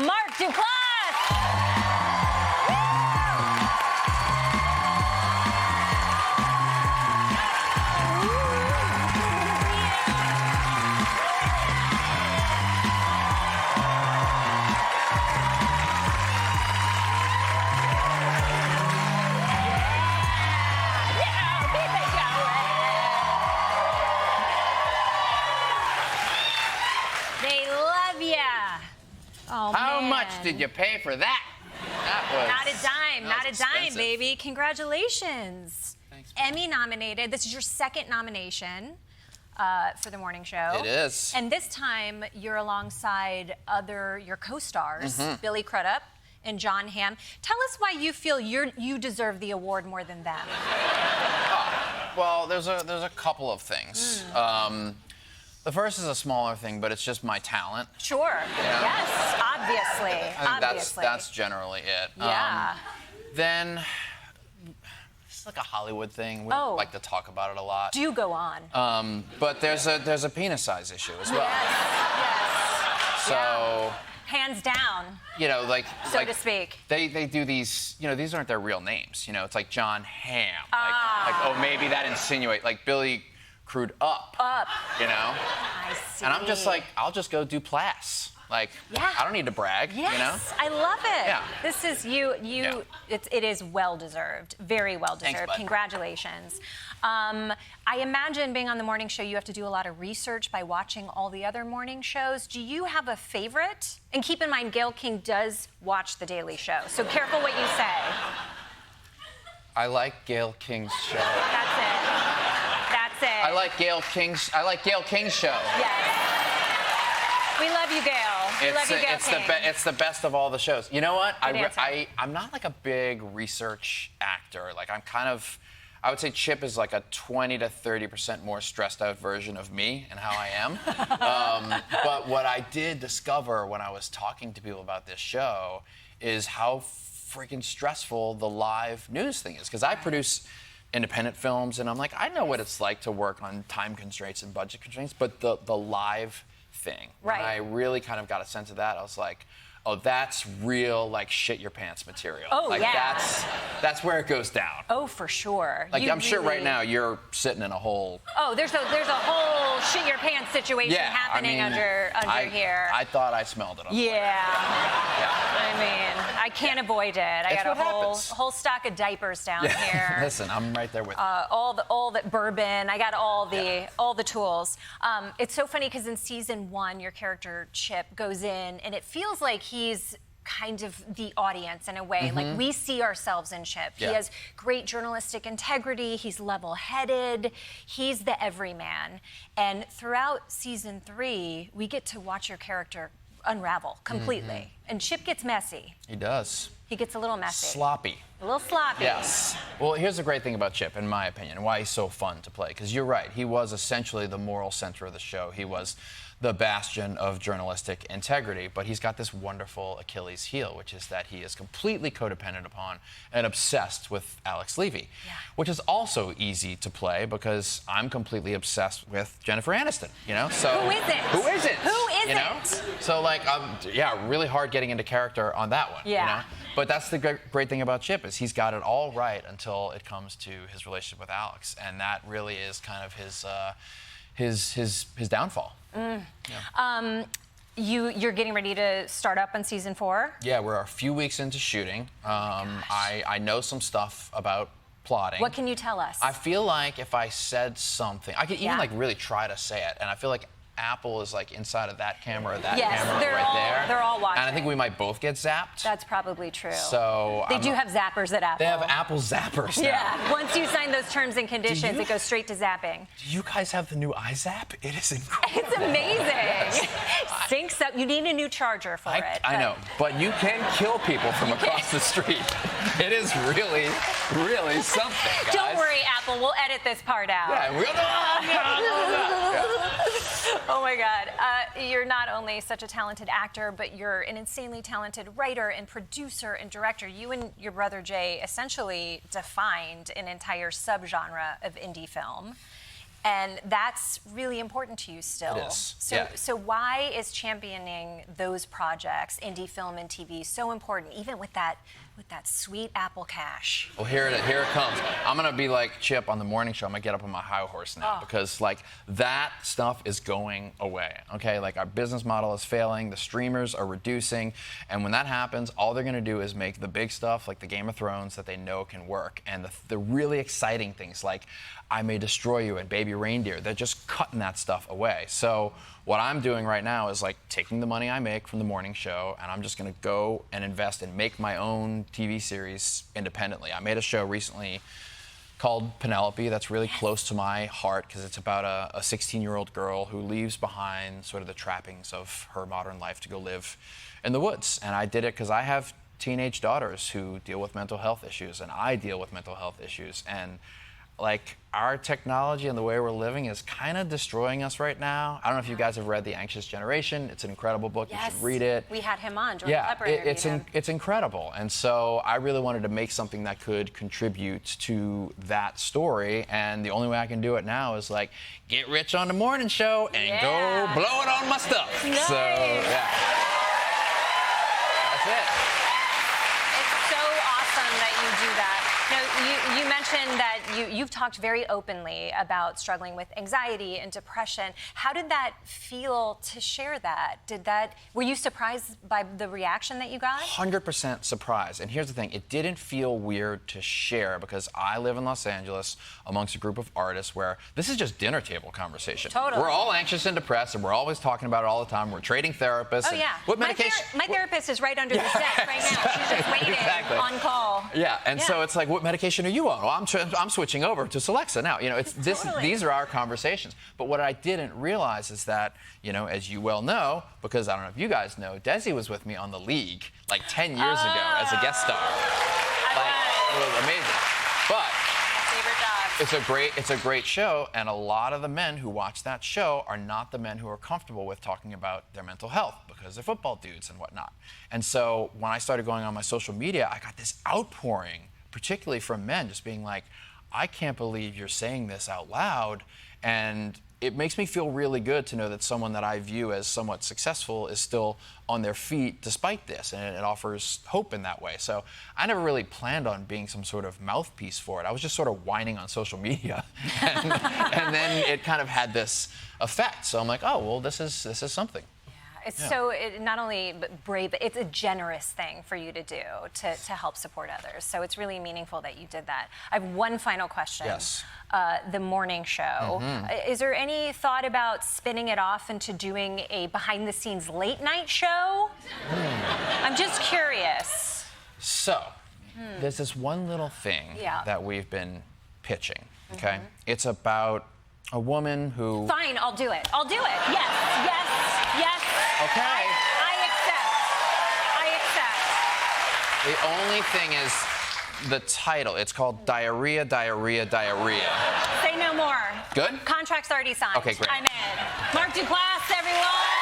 Mark Duplass. Oh, How man. much did you pay for that? That was Not a dime, not a dime, expensive. baby. Congratulations. Thanks, man. Emmy nominated. This is your second nomination for the morning show. It is. And this time you're alongside your co-stars, Billy Crudup and John Hamm. Tell us why you feel you deserve the award more than them. Well, there's a couple of things. The first is a smaller thing, but it's just my talent. Sure. Yeah. Yes, obviously. I think that's generally it. Yeah. Then it's like a Hollywood thing. We Oh. like to talk about it a lot. Do go on. But there's a penis size issue as well. Yes. So, Hands down, you know, like so to speak. They do these, you know, these aren't their real names. You know, it's like John Hamm. Like, oh, maybe that insinuate like Billy Crude up. You know? I see. And I'm just like, I'll just go Duplass. Like, Yeah. I don't need to brag, Yes, you know? I love it. Yeah. This is you. Yeah. It is well deserved, very well deserved. Thanks, bud. Congratulations. I imagine being on the morning show, you have to do a lot of research by watching all the other morning shows. Do you have a favorite? And keep in mind, Gayle King does watch The Daily Show, so careful what you say. I like Gayle King's show. That's it. That's it. I like Gayle King's show. Yes. We love you, Gayle. We love you, Gayle King. It's the best of all the shows. You know what? Good answer. I'm not like a big research actor. Like I would say Chip is like a 20 to 30% more stressed out version of me and how I am. But what I did discover when I was talking to people about this show is how freaking stressful the live news thing is. Because I produce independent films, and I'm like, I know what it's like to work on time constraints and budget constraints, but the live thing. Right. When I really kind of got a sense of that, I was like, oh, that's real, like, shit your pants material. Oh, like, yeah. That's where it goes down. Oh, for sure. Like, You I'm sure right really- now you're sitting in a whole... Oh, there's a whole shit your pants situation happening under here. I thought I smelled it. On Yeah. Yeah. I mean, I can't avoid it. I It's got a what whole happens. whole stock of diapers down here. Listen, I'm right there with you. All the bourbon. I got all the tools. It's so funny because in season 1, your character Chip goes in, and it feels like he's kind of the audience in a way. Like, we see ourselves in Chip. Yeah. He has great journalistic integrity. He's level-headed. He's the everyman. And throughout season 3, we get to watch your character unravel completely. And Chip gets messy. He does. He gets a little messy. Sloppy. A little sloppy. Yes. Well, here's the great thing about Chip, in my opinion, and why he's so fun to play. Because you're right, he was essentially the moral center of the show. He was the bastion of journalistic integrity, but he's got this wonderful Achilles heel, which is that he is completely codependent upon and obsessed with Alex Levy, which is also easy to play because I'm completely obsessed with Jennifer Aniston, you know? So Who isn't? Who isn't? Who isn't? You know? So, like, really hard getting into character on that one, Yeah. you know? But that's the great thing about Chip is he's got it all right until it comes to his relationship with Alex, and that really is kind of his downfall. Yeah. You're getting ready to start up on season 4? Yeah, we're a few weeks into shooting. I know some stuff about plotting. What can you tell us? I feel like if I said something, I could even Yeah. like really try to say it, and I feel like Apple is like inside of that camera or that Yes, camera they're right all- there. they're all watching. And I think we might both get zapped. That's probably true. So They do have zappers at Apple. They have Apple zappers now. Yeah. Once you sign those terms and conditions, you- it goes straight to zapping. Do you guys have the new iZap? It is incredible. It's amazing. Syncs up. You need a new charger for it. I know, but you can kill people from across the street. It is really, really something, guys. Don't worry, Apple. We'll edit this part out. Yeah, we're Oh my God. You're not only such a talented actor, but you're an insanely talented writer and producer and director. You and your brother Jay essentially defined an entire subgenre of indie film. And that's really important to you still. It is, So, yeah. so why is championing those projects, indie film and TV, so important, even with that sweet Apple cash? Well, here it comes. I'm gonna be like Chip on the morning show. I'm gonna get up on my high horse now because like that stuff is going away. Okay, like our business model is failing. The streamers are reducing, and when that happens, all they're gonna do is make the big stuff like the Game of Thrones that they know can work, and the really exciting things like I May Destroy You and Baby Reindeer. They're just cutting that stuff away. So what I'm doing right now is like taking the money I make from the morning show, and I'm just gonna go and invest and make my own TV series independently. I made a show recently called Penelope that's really close to my heart because it's about a 16-year-old girl who leaves behind sort of the trappings of her modern life to go live in the woods. And I did it because I have teenage daughters who deal with mental health issues, and I deal with mental health issues. And like our technology and the way we're living is kind of destroying us right now. I don't know if you guys have read The Anxious Generation. It's an incredible book. Yes. You should read it. We had him on. Jordan Yeah, Klepper interviewed him. it's incredible. And so I really wanted to make something that could contribute to that story. And the only way I can do it now is like get rich on the morning show and go blow it on my stuff. Nice. So yeah, that's it. It's so awesome that you do that. Now, you mentioned that you've talked very openly about struggling with anxiety and depression. How did that feel to share that? Were you surprised by the reaction that you got? 100% surprised. And here's the thing, it didn't feel weird to share because I live in Los Angeles amongst a group of artists where this is just dinner table conversation. Totally. We're all anxious and depressed, and we're always talking about it all the time. We're trading therapists. Oh, yeah. What medication? My therapist is right under the desk right now. She's just waiting on call. Yeah, and so it's like, what medication are you on? Well, I'm switching over to Celexa now. You know, it's Totally. these are our conversations. But what I didn't realize is that, you know, as you well know, because I don't know if you guys know, Desi was with me on The League like 10 years ago as a guest star. It was amazing. But it's a great show, and a lot of the men who watch that show are not the men who are comfortable with talking about their mental health because they're football dudes and whatnot. And so when I started going on my social media, I got this outpouring, particularly from men, just being like, I can't believe you're saying this out loud. And it makes me feel really good to know that someone that I view as somewhat successful is still on their feet despite this, and it offers hope in that way. So I never really planned on being some sort of mouthpiece for it. I was just sort of whining on social media, and then it kind of had this effect. So I'm like, oh, well, this is something. It's so not only brave, but it's a generous thing for you to do to help support others. So it's really meaningful that you did that. I have one final question. Yes. The morning show. Is there any thought about spinning it off into doing a behind-the-scenes late-night show? I'm just curious. So there's this one little thing that we've been pitching, okay? It's about a woman who... Fine, I'll do it. I'll do it. Yes, yes, yes. Okay. I accept. The only thing is the title. It's called Diarrhea, Diarrhea, Diarrhea. Say no more. Good? Contract's already signed. Okay, great. I'm in. Mark Duplass, everyone.